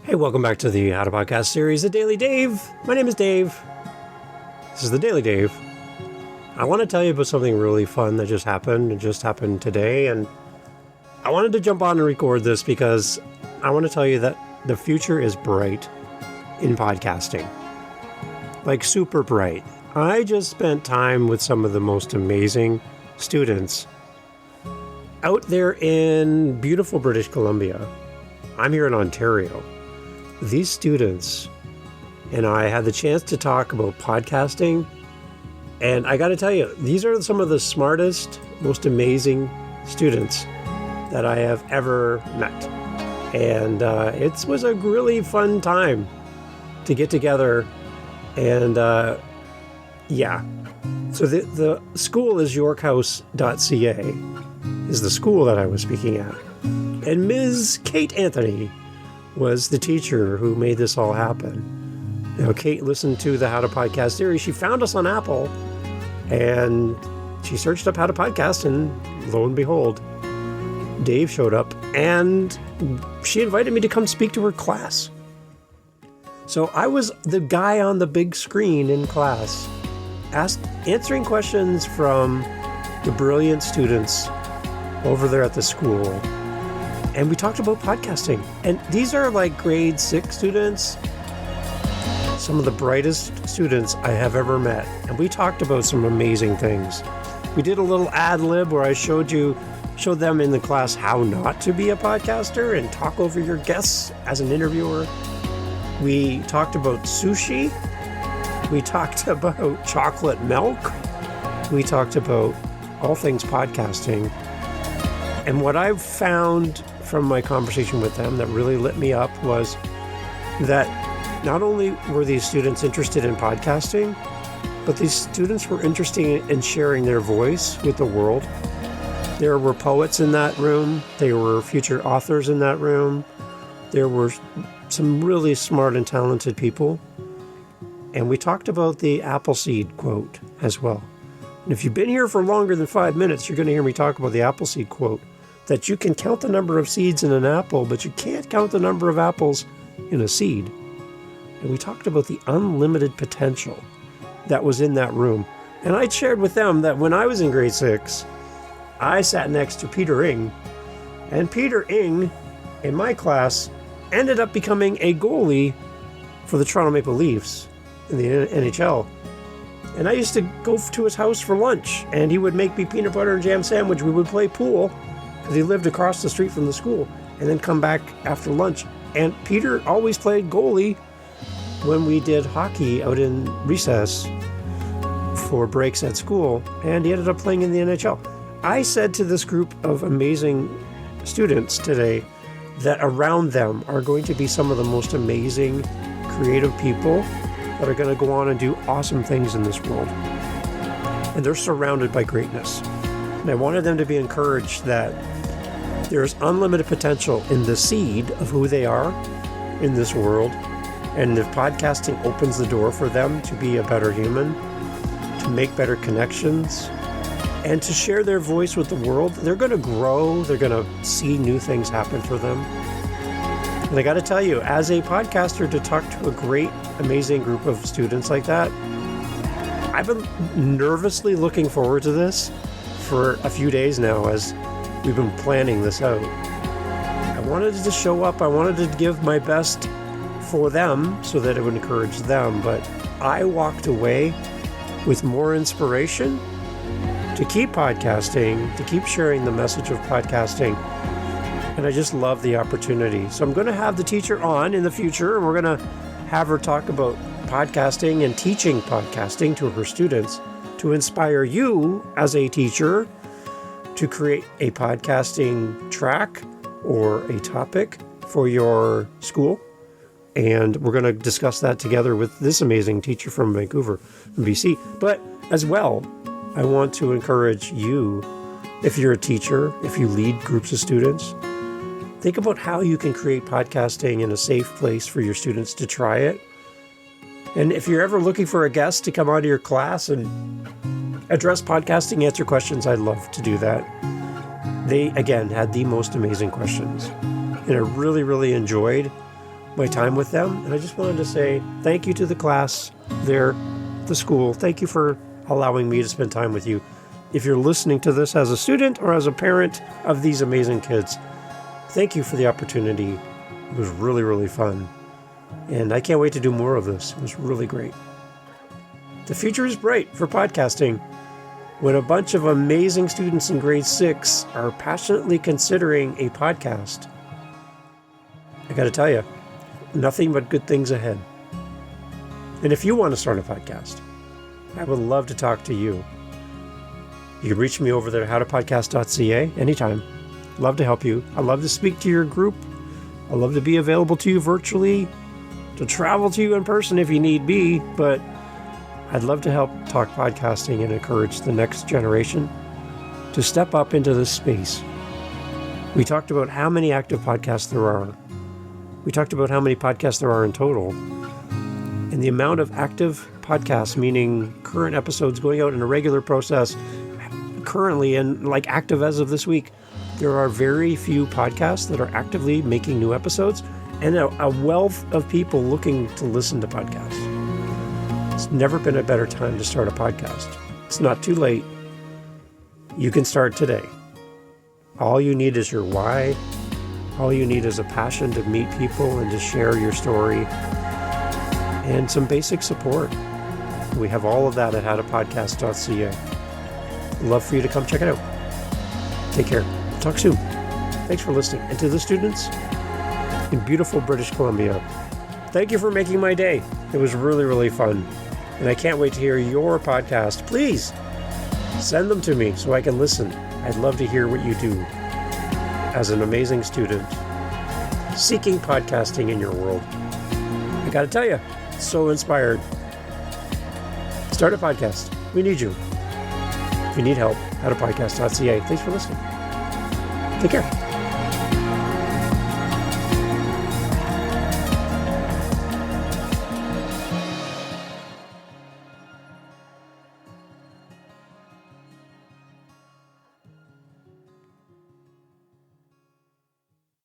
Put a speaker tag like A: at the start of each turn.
A: Hey, welcome back to the How to Podcast series, The Daily Dave. My name is Dave. This is The Daily Dave. I want to tell you about something really fun that just happened. It just happened today, and I wanted to jump on and record this because I want to tell you that the future is bright in podcasting. Like super bright. I just spent time with some of the most amazing students out there in beautiful British Columbia. I'm here in Ontario. These students and I had the chance to talk about podcasting, and I got to tell you, these are some of the smartest, most amazing students that I have ever met. And it was a really fun time to get together. And so the school is yorkhouse.ca is the school that I was speaking at. And Ms. Kate Anthony was the teacher who made this all happen. Now, Kate listened to the How to Podcast series. She found us on Apple, and she searched up How to Podcast, and lo and behold, Dave showed up, and she invited me to come speak to her class. So I was the guy on the big screen in class, answering questions from the brilliant students over there at the school. And we talked about podcasting. And these are like grade 6 students, some of the brightest students I have ever met. And we talked about some amazing things. We did a little ad lib where I showed them in the class how not to be a podcaster and talk over your guests as an interviewer. We talked about sushi. We talked about chocolate milk. We talked about all things podcasting. And what I've found from my conversation with them that really lit me up was that not only were these students interested in podcasting, but these students were interested in sharing their voice with the world. There were poets in that room. There were future authors in that room. There were some really smart and talented people. And we talked about the Appleseed quote as well. And if you've been here for longer than 5 minutes, you're going to hear me talk about the Appleseed quote. That you can count the number of seeds in an apple, but you can't count the number of apples in a seed. And we talked about the unlimited potential that was in that room. And I shared with them that when I was in grade 6, I sat next to Peter Ing. And Peter Ing, in my class, ended up becoming a goalie for the Toronto Maple Leafs in the NHL. And I used to go to his house for lunch, and he would make me peanut butter and jam sandwich. We would play pool, because he lived across the street from the school, and then come back after lunch. And Peter always played goalie when we did hockey out in recess for breaks at school, and he ended up playing in the NHL. I said to this group of amazing students today that around them are going to be some of the most amazing, creative people that are going to go on and do awesome things in this world. And they're surrounded by greatness. And I wanted them to be encouraged that there's unlimited potential in the seed of who they are in this world. And if podcasting opens the door for them to be a better human, to make better connections, and to share their voice with the world, they're going to grow. They're going to see new things happen for them. And I got to tell you, as a podcaster, to talk to a great, amazing group of students like that, I've been nervously looking forward to this for a few days now as we've been planning this out. I wanted to show up. I wanted to give my best for them so that it would encourage them. But I walked away with more inspiration to keep podcasting, to keep sharing the message of podcasting. And I just love the opportunity. So I'm going to have the teacher on in the future, and we're going to have her talk about podcasting and teaching podcasting to her students to inspire you as a teacher to create a podcasting track or a topic for your school. And we're going to discuss that together with this amazing teacher from Vancouver, from BC. But as well, I want to encourage you, if you're a teacher, if you lead groups of students, think about how you can create podcasting in a safe place for your students to try it. And if you're ever looking for a guest to come onto your class and address podcasting, answer questions, I'd love to do that. They, again, had the most amazing questions. And I really, really enjoyed my time with them. And I just wanted to say thank you to the class there, the school. Thank you for allowing me to spend time with you. If you're listening to this as a student or as a parent of these amazing kids, thank you for the opportunity. It was really, really fun. And I can't wait to do more of this. It was really great. The future is bright for podcasting. When a bunch of amazing students in grade 6 are passionately considering a podcast, I got to tell you, nothing but good things ahead. And if you want to start a podcast, I would love to talk to you. You can reach me over there at howtopodcast.ca anytime. Love to help you. I love to speak to your group. I love to be available to you virtually, to travel to you in person if you need be, but I'd love to help talk podcasting and encourage the next generation to step up into this space. We talked about how many active podcasts there are. We talked about how many podcasts there are in total. And the amount of active podcasts, meaning current episodes going out in a regular process, currently and like active as of this week, there are very few podcasts that are actively making new episodes and a wealth of people looking to listen to podcasts. It's never been a better time to start a podcast. It's not too late. You can start today. All you need is your why. All you need is a passion to meet people and to share your story and some basic support. We have all of that at howtopodcast.ca. Love for you to come check it out. Take care. Talk soon. Thanks for listening. And to the students in beautiful British Columbia, thank you for making my day. It was really, really fun. And I can't wait to hear your podcast. Please send them to me so I can listen. I'd love to hear what you do as an amazing student seeking podcasting in your world. I got to tell you, so inspired. Start a podcast. We need you. If you need help, howtopodcast.ca. Thanks for listening. Take care.